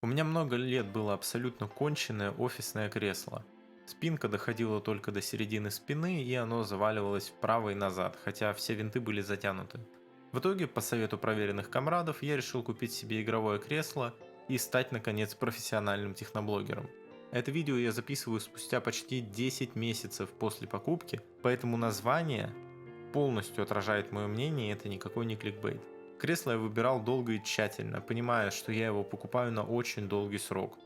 У меня много лет было абсолютно конченное офисное кресло. Спинка доходила только до середины спины, и оно заваливалось вправо и назад, хотя все винты были затянуты. В итоге, по совету проверенных комрадов, я решил купить себе игровое кресло и стать, наконец, профессиональным техноблогером. Это видео я записываю спустя почти 10 месяцев после покупки, поэтому название полностью отражает мое мнение, и это никакой не кликбейт. Кресло я выбирал долго и тщательно, понимая, что я его покупаю на очень долгий срок.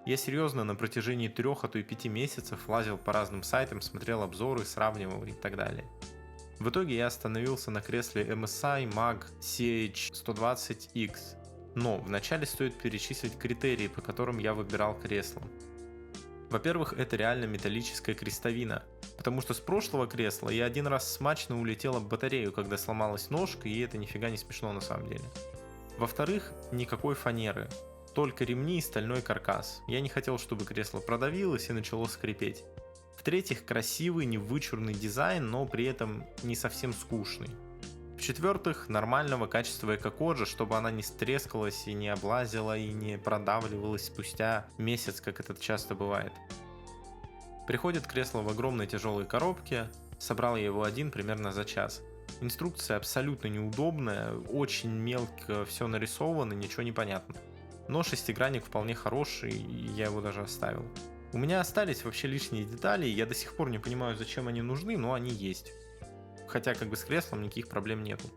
Я серьезно на протяжении 3, а то и 5 месяцев лазил по разным сайтам, смотрел обзоры, сравнивал и так далее. В итоге я остановился на кресле MSI Mag CH120X. Но вначале стоит перечислить критерии, по которым я выбирал кресло. Во-первых, это реально металлическая крестовина, потому что с прошлого кресла я один раз смачно улетел об батарею, когда сломалась ножка, и это нифига не смешно на самом деле. Во-вторых, никакой фанеры, только ремни и стальной каркас. Я не хотел, чтобы кресло продавилось и начало скрипеть. В-третьих, красивый, невычурный дизайн, но при этом не совсем скучный. В-четвертых, нормального качества эко-кожи, чтобы она не стрескалась и не облазила и не продавливалась спустя месяц, как это часто бывает. Приходит кресло в огромной тяжелой коробке, собрал я его один примерно за час. Инструкция абсолютно неудобная, очень мелко все нарисовано, ничего не понятно. Но шестигранник вполне хороший, и я его даже оставил. У меня остались вообще лишние детали, я до сих пор не понимаю, зачем они нужны, но они есть. Хотя как бы с креслом никаких проблем нету.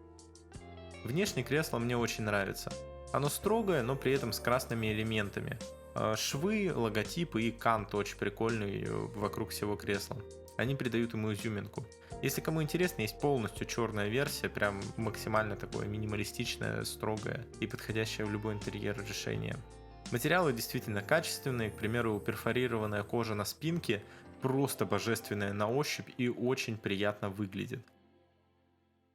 Внешне кресло мне очень нравится. Оно строгое, но при этом с красными элементами. Швы, логотипы и кант очень прикольный вокруг всего кресла. Они придают ему изюминку. Если кому интересно, есть полностью черная версия, прям максимально такое минималистичное, строгое и подходящее в любой интерьер решение. Материалы действительно качественные, к примеру, перфорированная кожа на спинке просто божественная на ощупь и очень приятно выглядит.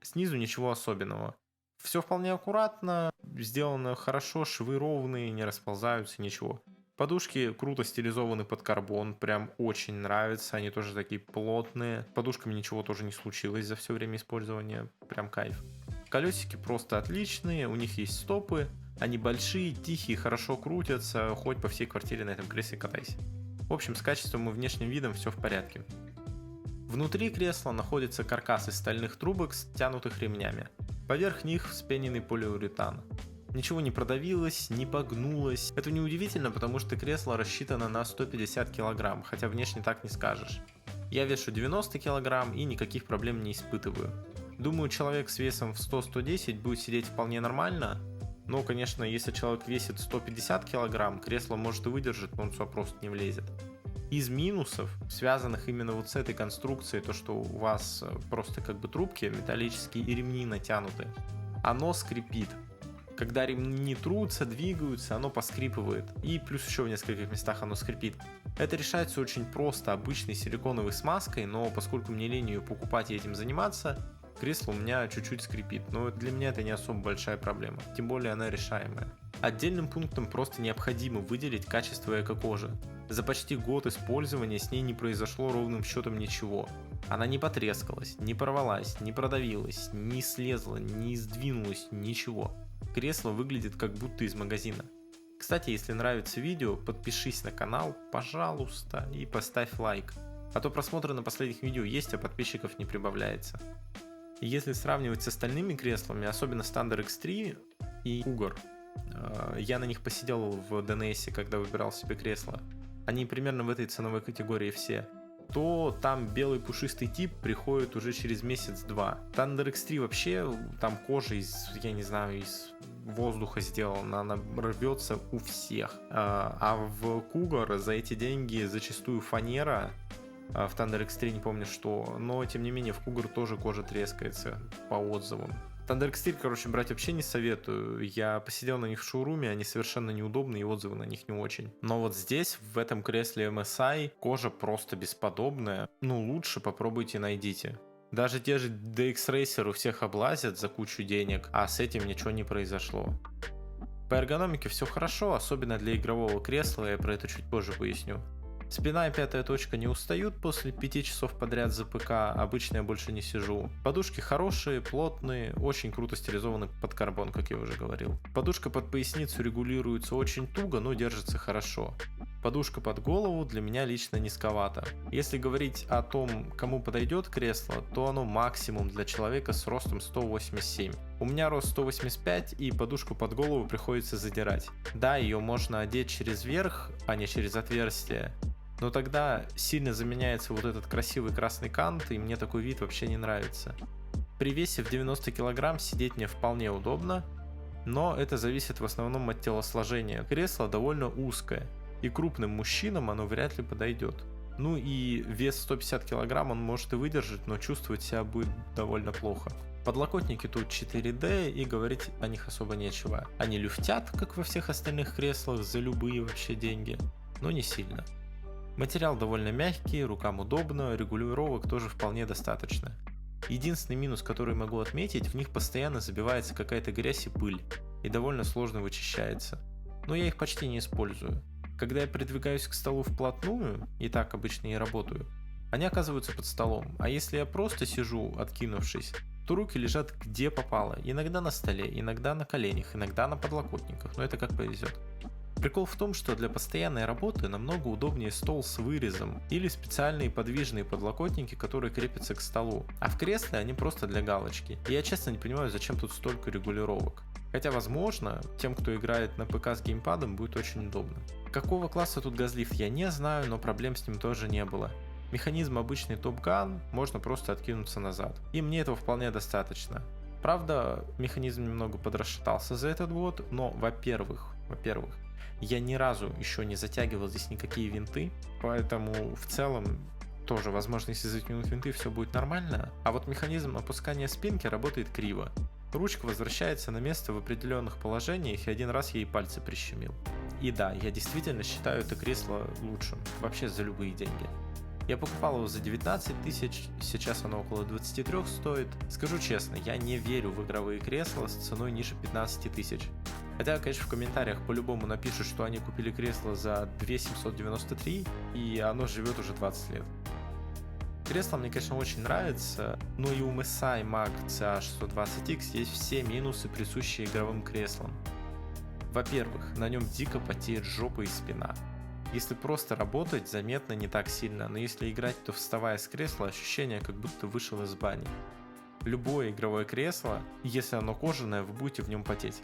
Снизу ничего особенного. Все вполне аккуратно, сделано хорошо, швы ровные, не расползаются, ничего. Подушки круто стилизованы под карбон, прям очень нравится, они тоже такие плотные. С подушками ничего тоже не случилось за все время использования, прям кайф. Колесики просто отличные, у них есть стопы, они большие, тихие, хорошо крутятся, хоть по всей квартире на этом кресле катайся. В общем, с качеством и внешним видом все в порядке. Внутри кресла находится каркас из стальных трубок, стянутых ремнями. Поверх них вспененный полиуретан. Ничего не продавилось, не погнулось. Это неудивительно, потому что кресло рассчитано на 150 кг, хотя внешне так не скажешь. Я вешу 90 кг и никаких проблем не испытываю. Думаю, человек с весом в 100-110 будет сидеть вполне нормально. Но, конечно, если человек весит 150 кг, кресло может и выдержит, но он сюда просто не влезет. Из минусов, связанных именно вот с этой конструкцией, то что у вас просто как бы трубки металлические и ремни натянуты, оно скрипит. Когда ремни трутся, двигаются, оно поскрипывает. И плюс еще в нескольких местах оно скрипит. Это решается очень просто обычной силиконовой смазкой, но поскольку мне лень ее покупать и этим заниматься, кресло у меня чуть-чуть скрипит. Но для меня это не особо большая проблема, тем более она решаемая. Отдельным пунктом просто необходимо выделить качество эко-кожи. За почти год использования с ней не произошло ровным счетом ничего. Она не потрескалась, не порвалась, не продавилась, не слезла, не сдвинулась, ничего. Кресло выглядит как будто из магазина. Кстати, если нравится видео, подпишись на канал, пожалуйста, и поставь лайк. А то просмотры на последних видео есть, а подписчиков не прибавляется. И если сравнивать с остальными креслами, особенно Thunder X3 и Cougar, я на них посидел в DNS, когда выбирал себе кресло, они примерно в этой ценовой категории все, то там белый пушистый тип приходит уже через месяц-два. Thunder X3 вообще, там кожа из, я не знаю, из воздуха сделана, она рвется у всех. А в Cougar за эти деньги зачастую фанера, в Thunder X3 не помню что, но тем не менее в Cougar тоже кожа трескается по отзывам. Thunder X3, короче, брать вообще не советую. Я посидел на них в шоуруме, они совершенно неудобные и отзывы на них не очень. Но вот здесь, в этом кресле MSI, кожа просто бесподобная. Ну, лучше попробуйте, найдите. Даже те же DX Racer у всех облазят за кучу денег, а с этим ничего не произошло. По эргономике все хорошо, особенно для игрового кресла, я про это чуть позже поясню. Спина и пятая точка не устают после 5 часов подряд за ПК, обычно я больше не сижу. Подушки хорошие, плотные, очень круто стилизованы под карбон, как я уже говорил. Подушка под поясницу регулируется очень туго, но держится хорошо. Подушка под голову для меня лично низковата. Если говорить о том, кому подойдет кресло, то оно максимум для человека с ростом 187. У меня рост 185, и подушку под голову приходится задирать. Да, ее можно одеть через верх, а не через отверстие. Но тогда сильно заменяется вот этот красивый красный кант, и мне такой вид вообще не нравится. При весе в 90 кг сидеть мне вполне удобно, но это зависит в основном от телосложения. Кресло довольно узкое, и крупным мужчинам оно вряд ли подойдет. Ну и вес 150 кг он может и выдержать, но чувствовать себя будет довольно плохо. Подлокотники тут 4D, и говорить о них особо нечего. Они люфтят, как во всех остальных креслах, за любые вообще деньги, но не сильно. Материал довольно мягкий, рукам удобно, регулировок тоже вполне достаточно. Единственный минус, который могу отметить, в них постоянно забивается какая-то грязь и пыль, и довольно сложно вычищается. Но я их почти не использую. Когда я придвигаюсь к столу вплотную, и так обычно и работаю, они оказываются под столом, а если я просто сижу, откинувшись, то руки лежат где попало, иногда на столе, иногда на коленях, иногда на подлокотниках, но это как повезет. Прикол в том, что для постоянной работы намного удобнее стол с вырезом или специальные подвижные подлокотники, которые крепятся к столу, а в кресле они просто для галочки. И я честно не понимаю, зачем тут столько регулировок. Хотя, возможно, тем, кто играет на ПК с геймпадом, будет очень удобно. Какого класса тут газлифт я не знаю, но проблем с ним тоже не было. Механизм обычный Top Gun, можно просто откинуться назад. И мне этого вполне достаточно. Правда, механизм немного подрасшатался за этот год, но, во-первых, я ни разу еще не затягивал здесь никакие винты, поэтому в целом тоже, возможно, если затянуть винты, все будет нормально. А вот механизм опускания спинки работает криво. Ручка возвращается на место в определенных положениях, и один раз я ей пальцы прищемил. И да, я действительно считаю это кресло лучшим, вообще за любые деньги. Я покупал его за 19 тысяч, сейчас оно около 23 стоит. Скажу честно, я не верю в игровые кресла с ценой ниже 15 тысяч. Хотя, конечно, в комментариях по-любому напишут, что они купили кресло за 2793, и оно живет уже 20 лет. Кресло мне, конечно, очень нравится, но и у MSI Mag CH120X есть все минусы, присущие игровым креслам. Во-первых, на нем дико потеет жопа и спина. Если просто работать, заметно не так сильно, но если играть, то вставая с кресла, ощущение, как будто вышел из бани. Любое игровое кресло, если оно кожаное, вы будете в нем потеть.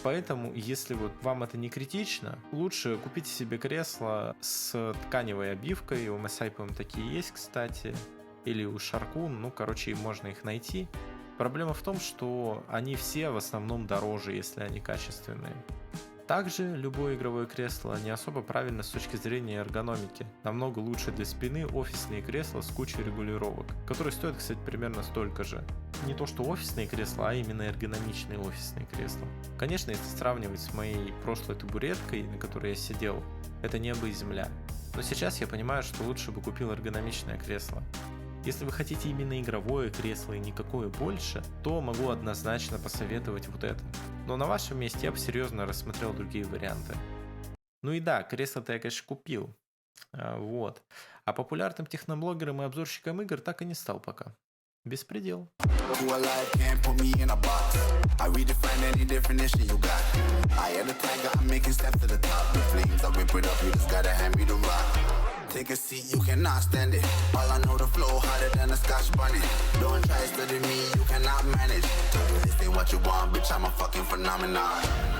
Поэтому, если вот вам это не критично, лучше купите себе кресло с тканевой обивкой, у MSI, по-моему, такие есть, кстати, или у Sharkoon, ну, короче, можно их найти. Проблема в том, что они все в основном дороже, если они качественные. Также любое игровое кресло не особо правильно с точки зрения эргономики. Намного лучше для спины офисные кресла с кучей регулировок, которые стоят, кстати, примерно столько же. Не то что офисные кресла, а именно эргономичные офисные кресла. Конечно, если сравнивать с моей прошлой табуреткой, на которой я сидел, это небо и земля. Но сейчас я понимаю, что лучше бы купил эргономичное кресло. Если вы хотите именно игровое кресло и никакое больше, то могу однозначно посоветовать вот это. Но на вашем месте я бы серьезно рассмотрел другие варианты. Ну и да, кресло-то я, конечно, купил. Вот. А популярным техноблогером и обзорщиком игр так и не стал пока. Беспредел. Take a seat, you cannot stand it. All I know, the flow harder than a Scotch bunny. Don't try studying me, you cannot manage. This ain't what you want, bitch, I'm a fucking phenomenon.